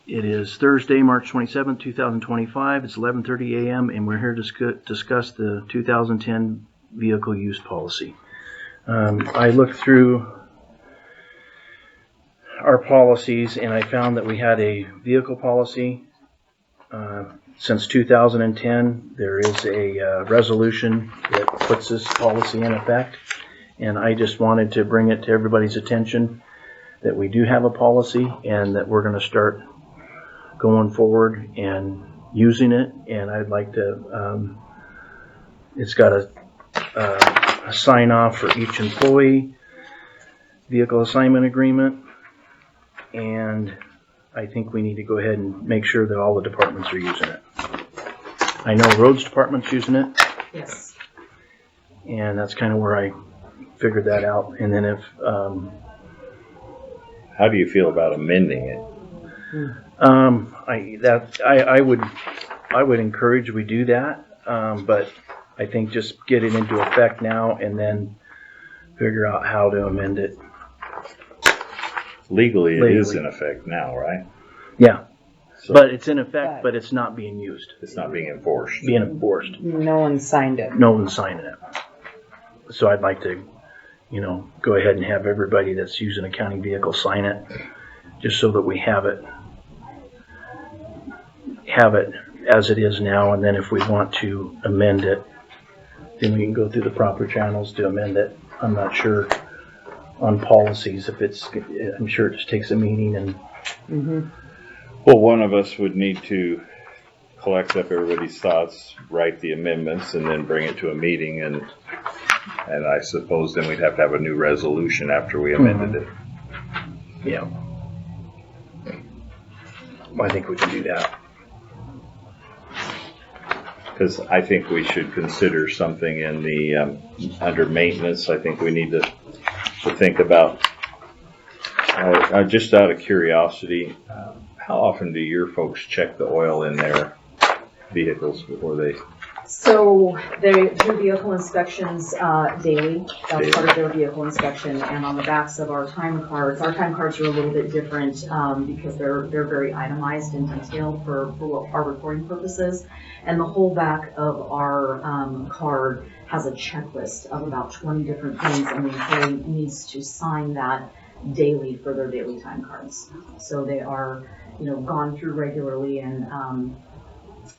It is Thursday, March 27th, 2025. It's 11:30 a.m. and we're here to discuss the 2010 vehicle use policy. I looked through our policies and I found that we had a vehicle policy since 2010. There is a resolution that puts this policy in effect, and I just wanted to bring it to everybody's attention that we do have a policy and that we're going to start going forward and using it. And I'd like to, it's got a sign off for each employee, vehicle assignment agreement, and I think we need to go ahead and make sure that all the departments are using it. I know roads department's using it. Yes. And that's kind of where I figured that out. And then if how do you feel about amending it? I would encourage we do that, but I think just get it into effect now and then figure out how to amend it. Legally, it is in effect now, right? Yeah, So but it's in effect, but it's not being used. it's not being enforced. No one signed it. No one's signing it. So I'd like to, go ahead and have everybody that's using a county vehicle sign it, just so that we have it as it is now, and then if we want to amend it, then we can go through the proper channels to amend it. I'm not sure on policies if I'm sure it just takes a meeting and Well, one of us would need to collect up everybody's thoughts, write the amendments, and then bring it to a meeting, and I suppose then we'd have to have a new resolution after we amended it. yeah, I think we can do that. Because I think we should consider something in the under maintenance. I think we need to think about, just out of curiosity, how often do your folks check the oil in their vehicles before they? So they do vehicle inspections daily. That's part of their vehicle inspection. And on the backs of our time cards are a little bit different because they're very itemized and detailed for our reporting purposes. And the whole back of our card has a checklist of about 20 different things, and the employee needs to sign that daily for their daily time cards. So they are, gone through regularly, and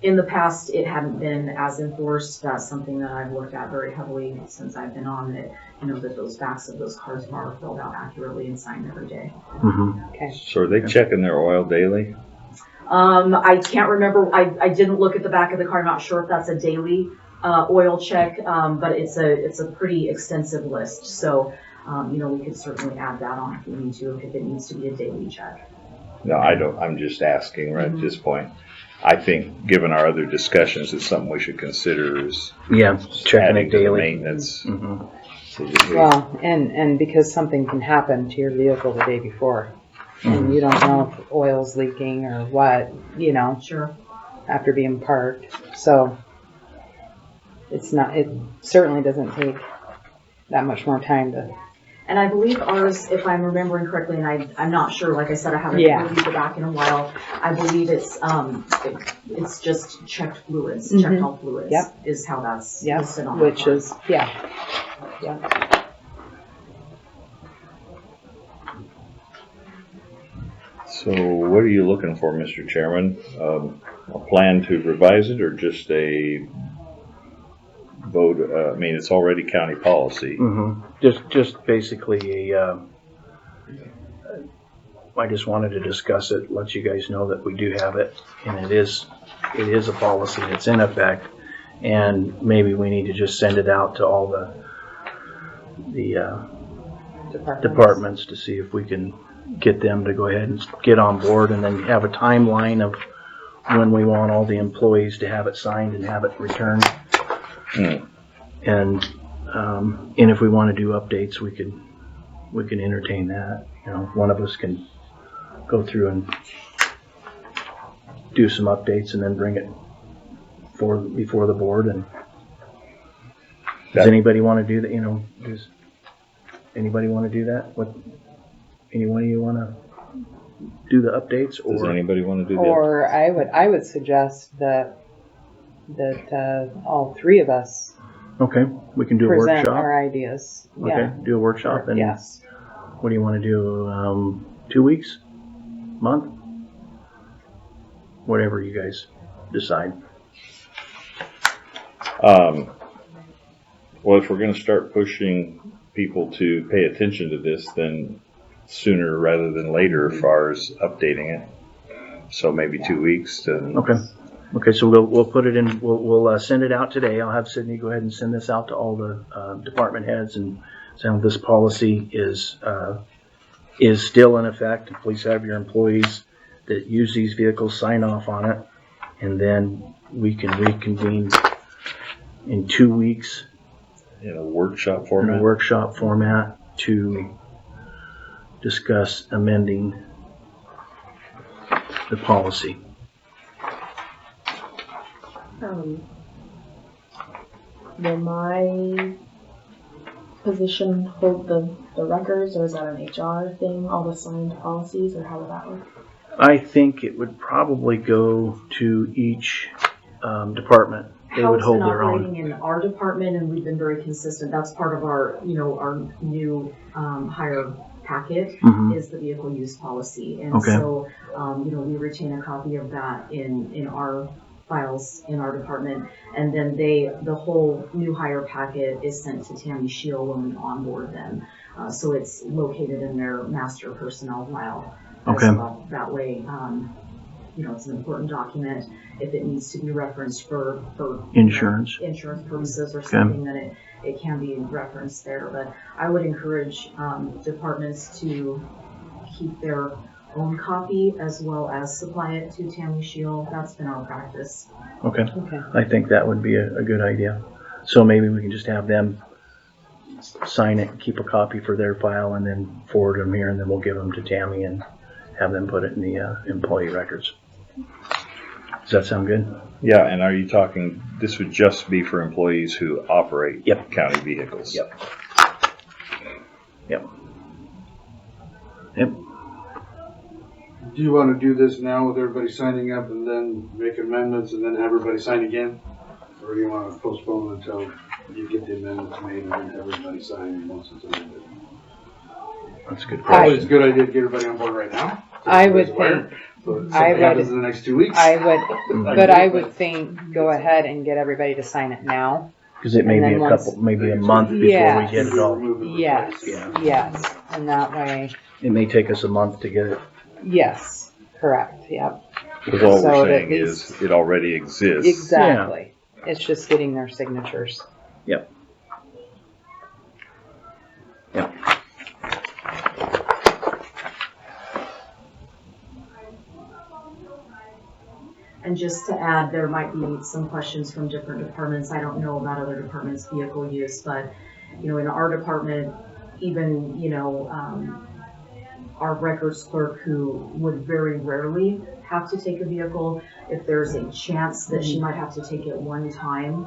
in the past it hadn't been as enforced. That's something that I've looked at very heavily since I've been on it. That those backs of those cards are filled out accurately and signed every day. Okay. So are they checking their oil daily? I can't remember. I didn't look at the back of the card. I'm not sure if that's a daily oil check, but it's a pretty extensive list. So we could certainly add that on if we need to, if it needs to be a daily check. No, I don't. I'm just asking right at this point. I think, given our other discussions, it's something we should consider is checking it daily. Maintenance. Well, and because something can happen to your vehicle the day before, and you don't know if oil's leaking or what, Sure. after being parked. So it certainly doesn't take that much more time to. And I believe ours, if I'm remembering correctly, and I'm not sure, like I said, I haven't reviewed the back in a while, I believe it's just checked fluids, checked all fluids, is how that's listed on which the is, yeah. So what are you looking for, Mr. Chairman? A plan to revise it, or just a vote? It's already county policy. Just basically I just wanted to discuss it, let you guys know that we do have it, and it is a policy that's in effect, and maybe we need to just send it out to all the departments to see if we can get them to go ahead and get on board, and then have a timeline of when we want all the employees to have it signed and have it returned. And if we want to do updates, we can entertain that. One of us can go through and do some updates and then bring it before the board. And does anybody want to do that? Does anybody want to do that? Any one of you want to do the updates, Does or? anybody want to do that? Or I would suggest that all three of us Okay, we can do a present workshop. our ideas. Okay, Yeah. do a workshop, and Yes. what do you want to do, 2 weeks? Month? Whatever you guys decide. Well, if we're gonna start pushing people to pay attention to this, then sooner rather than later as far as updating it. So maybe 2 weeks to. Okay, so we'll put it in, we'll send it out today. I'll have Sydney go ahead and send this out to all the department heads and say this policy is still in effect. Please have your employees that use these vehicles sign off on it, and then we can reconvene in 2 weeks In a workshop in format. a workshop format to discuss amending the policy. Will my position hold the records, or is that an HR thing, all the signed policies, or how would that work? I think it would probably go to each department. They How would it's hold been their own. operating in our department, and we've been very consistent, that's part of our, our new, hire packet, Mhm. is the vehicle use policy. And Okay. so, we retain a copy of that in our files in our department. And then the whole new hire packet is sent to Tammy Shield when we onboard them. So it's located in their master personnel file as Okay. well. That way, it's an important document. If it needs to be referenced for Insurance. insurance purposes or something, then it can be referenced there. But I would encourage departments to keep their own copy as well as supply it to Tammy Shield. That's been our practice. Okay. Okay. I think that would be a good idea. So maybe we can just have them sign it, keep a copy for their file, and then forward them here, and then we'll give them to Tammy and have them put it in the employee records. Does that sound good? Yeah, and are you talking, this would just be for employees who operate Yep. county vehicles? Yep. Yep. Do you want to do this now with everybody signing up and then make amendments and then have everybody sign again? Or do you want to postpone until you get the amendments made and then everybody sign once it's amended? That's a good It's question. a good idea to get everybody on board right now. so I would everybody's aware. think, So if I something would- happens in the next 2 weeks. I would think, go ahead and get everybody to sign it now. Because it may And be then a once- couple, maybe a month before we Yes. get it all. Remove and Yes, replace. Yeah. yes, and that way, It may take us a month to get it. yes, correct, yep, Because all So we're at saying least- is, it already exists. exactly. It's just getting their signatures. Yep. And just to add, there might be some questions from different departments. I don't know about other departments' vehicle use, but, in our department, even, our records clerk, who would very rarely have to take a vehicle, if there's a chance that she might have to take it one time,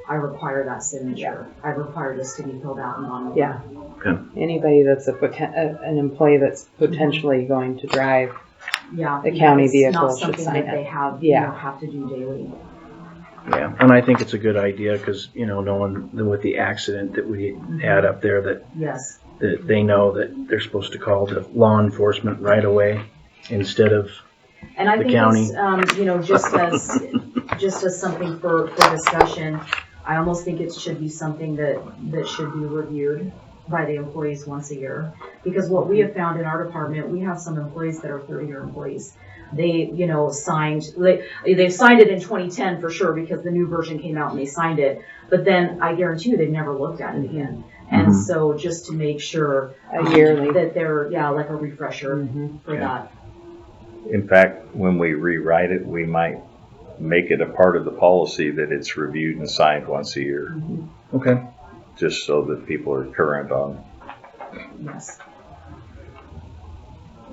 I require that signature. I require this to be filled out and on. Yeah. Okay. Anybody that's an employee that's potentially going to drive, Yeah. The county it's vehicle not should something sign that it. they have, Yeah. have to do daily. Yeah, and I think it's a good idea because, knowing with the accident that we had up there, that Yes. they know that they're supposed to call the law enforcement right away instead of, And I the think county. it's, just as something for discussion, I almost think it should be something that should be reviewed by the employees once a year. Because what we have found in our department, we have some employees that are 30-year employees. They, they've signed it in 2010 for sure because the new version came out and they signed it. But then I guarantee you they've never looked at it again. And Mhm. so just to make sure a yearly. that they're, like a refresher Mhm. for that. In fact, when we rewrite it, we might make it a part of the policy that it's reviewed and signed once a year, okay, just so that people are current on. Yes.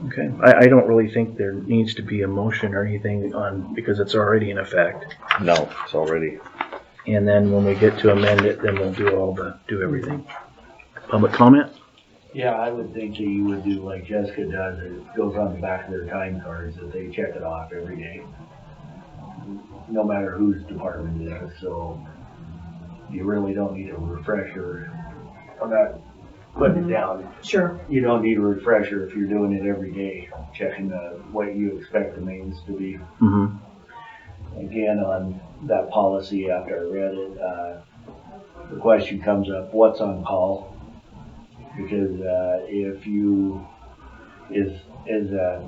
okay. I don't really think there needs to be a motion or anything on, because it's already in effect. No, it's already. And then when we get to amend it, then we'll do everything. Public comment? Yeah, I would think that you would do like Jessica does, it goes on the back of their time cards, that they check it off every day. No matter whose department it is, so you really don't need a refresher. I'm not putting it down. Sure. You don't need a refresher if you're doing it every day, checking what you expect the maintenance to be. Mm-hmm. Again, on that policy, after I read it, the question comes up, what's on call? Because if you, is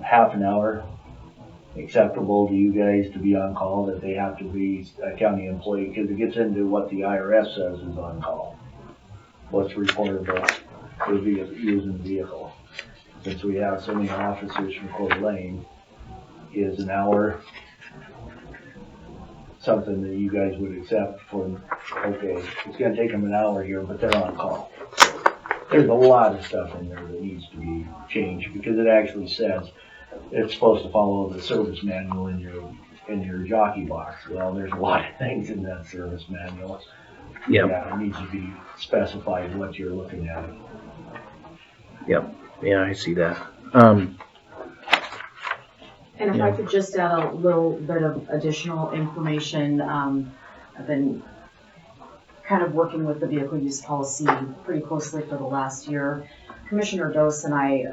half an hour acceptable to you guys to be on call, that they have to be a county employee? Because it gets into what the IRS says is on call. What's reportable for using the vehicle. Since we have so many officers from Coeur d'Alene, is an hour something that you guys would accept for, okay, it's gonna take them an hour here, but they're on call. There's a lot of stuff in there that needs to be changed, because it actually says it's supposed to follow the service manual in your jockey box. Well, there's a lot of things in that service manual. Yep. Yeah, it needs to be specified what you're looking at. Yep. Yeah, I see that. And if I could just add a little bit of additional information, I've been kind of working with the vehicle use policy pretty closely for the last year. Commissioner Dose and I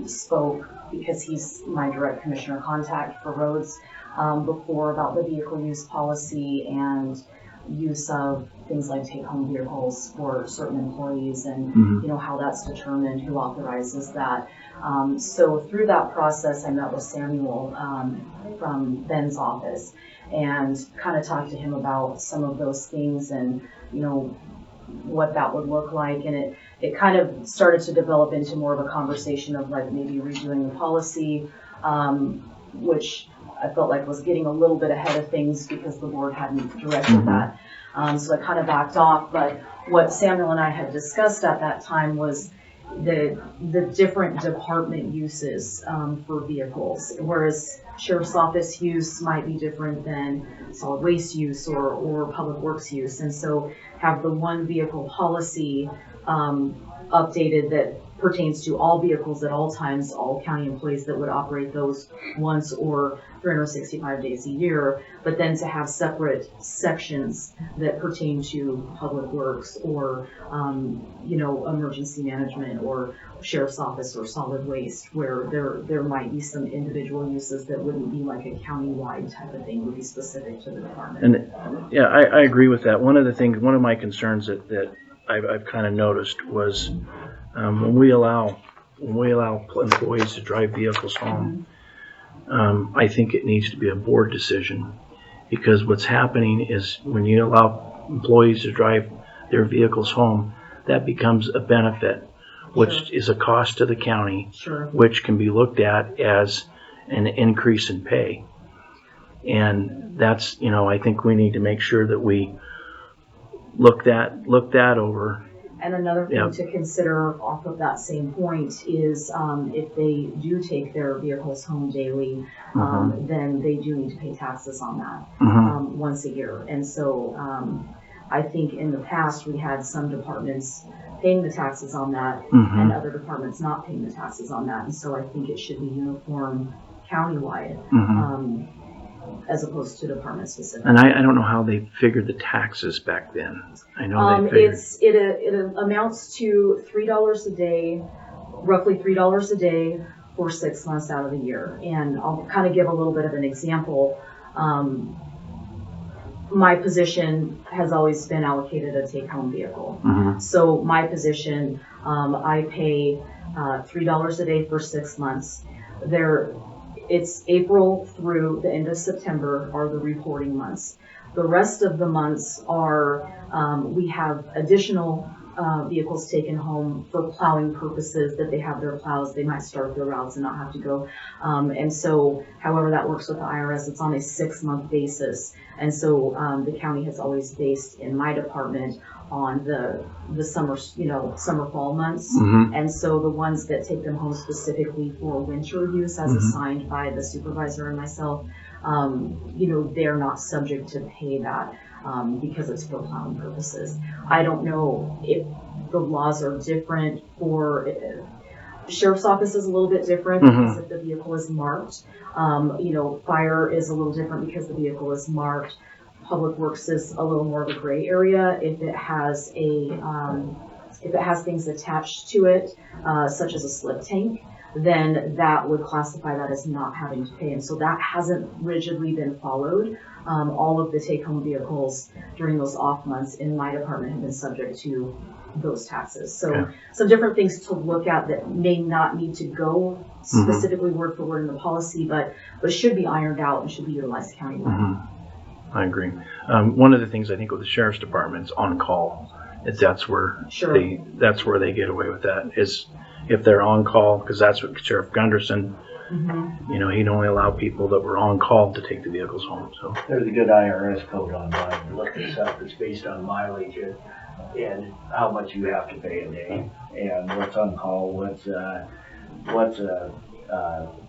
spoke, because he's my direct commissioner contact for roads, before about the vehicle use policy and use of things like take-home vehicles for certain employees, and you know how that's determined, who authorizes that. So through that process, I met with Samuel from Ben's office and kind of talked to him about some of those things and you know what that would look like, and it kind of started to develop into more of a conversation of like maybe redoing the policy, which I felt like was getting a little bit ahead of things because the board hadn't directed that. So I kind of backed off, but what Samuel and I had discussed at that time was the different department uses for vehicles, whereas sheriff's office use might be different than solid waste use or public works use, and so have the one vehicle policy updated that pertains to all vehicles at all times, all county employees that would operate those once or 365 days a year, but then to have separate sections that pertain to public works or, you know, emergency management or sheriff's office or solid waste, where there might be some individual uses that wouldn't be like a county-wide type of thing, would be specific to the department. And yeah, I agree with that. One of my concerns that I've kind of noticed was when we allow employees to drive vehicles home, I think it needs to be a board decision, because what's happening is when you allow employees to drive their vehicles home, that becomes a benefit, which is a cost to the county, which can be looked at as an increase in pay. And that's, you know, I think we need to make sure that we look that over. And another thing to consider off of that same point is if they do take their vehicles home daily, then they do need to pay taxes on that once a year. And so I think in the past we had some departments paying the taxes on that and other departments not paying the taxes on that. And so I think it should be uniform countywide. As opposed to department specific. And I don't know how they figured the taxes back then. I know they figured. It amounts to $3 a day, roughly $3 a day for 6 months out of the year. And I'll kind of give a little bit of an example. My position has always been allocated a take-home vehicle. So my position, I pay $3 a day for 6 months. It's April through the end of September are the reporting months. The rest of the months are, we have additional vehicles taken home for plowing purposes, that they have their plows, they might start their routes and not have to go. And so, however that works with the IRS, it's on a 6-month basis. And so the county has always based in my department on the summer, summer fall months. And so the ones that take them home specifically for winter use as assigned by the supervisor and myself, they're not subject to pay that because it's for plowing purposes. I don't know the laws are different for, sheriff's office is a little bit different Mhm. because if the vehicle is marked. Fire is a little different because the vehicle is marked. Public Works is a little more of a gray area if it has things attached to it, such as a slip tank, then that would classify that as not having to pay. And so that hasn't rigidly been followed. All of the take-home vehicles during those off months in my department have been subject to those taxes. So Okay. some different things to look at that may not need to go specifically word for word in the policy, but should be ironed out and should be utilized countywide. Mhm. I agree. One of the things I think with the sheriff's department is on call. That's where Sure. they get away with that, is if they're on call, because that's what Sheriff Gunderson, he'd only allow people that were on call to take the vehicles home, so. There's a good IRS code online, look this up, it's based on mileage and how much you have to pay a day, and what's on call,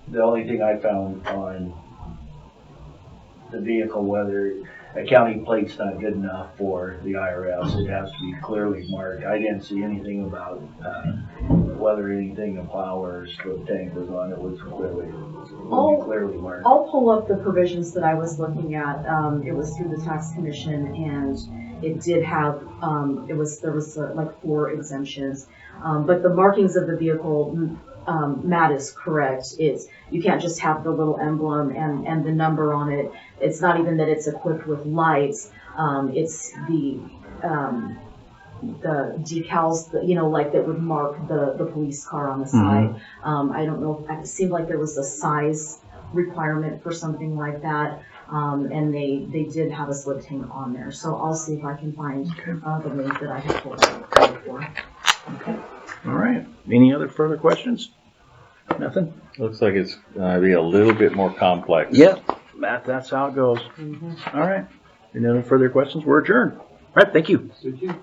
the only thing I found on the vehicle, whether a county plate's not good enough for the IRS, it has to be clearly marked. I didn't see anything about, whether anything, a plow or a slip tank was on, it was clearly marked. I'll pull up the provisions that I was looking at. It was through the tax commission, and it did have, there was like 4 exemptions. But the markings of the vehicle, Matt is correct. You can't just have the little emblem and the number on it. It's not even that it's equipped with lights. It's the decals that, like that would mark the police car on the side. I don't know, it seemed like there was a size requirement for something like that. And they did have a slip tank on there. So I'll see if I can find the link that I had pulled up for. Okay. All right. Any other further questions? Nothing? Looks like it's gonna be a little bit more complex. Yep. Matt, that's how it goes. All right. Any other further questions? We're adjourned. All right. Thank you. Thank you.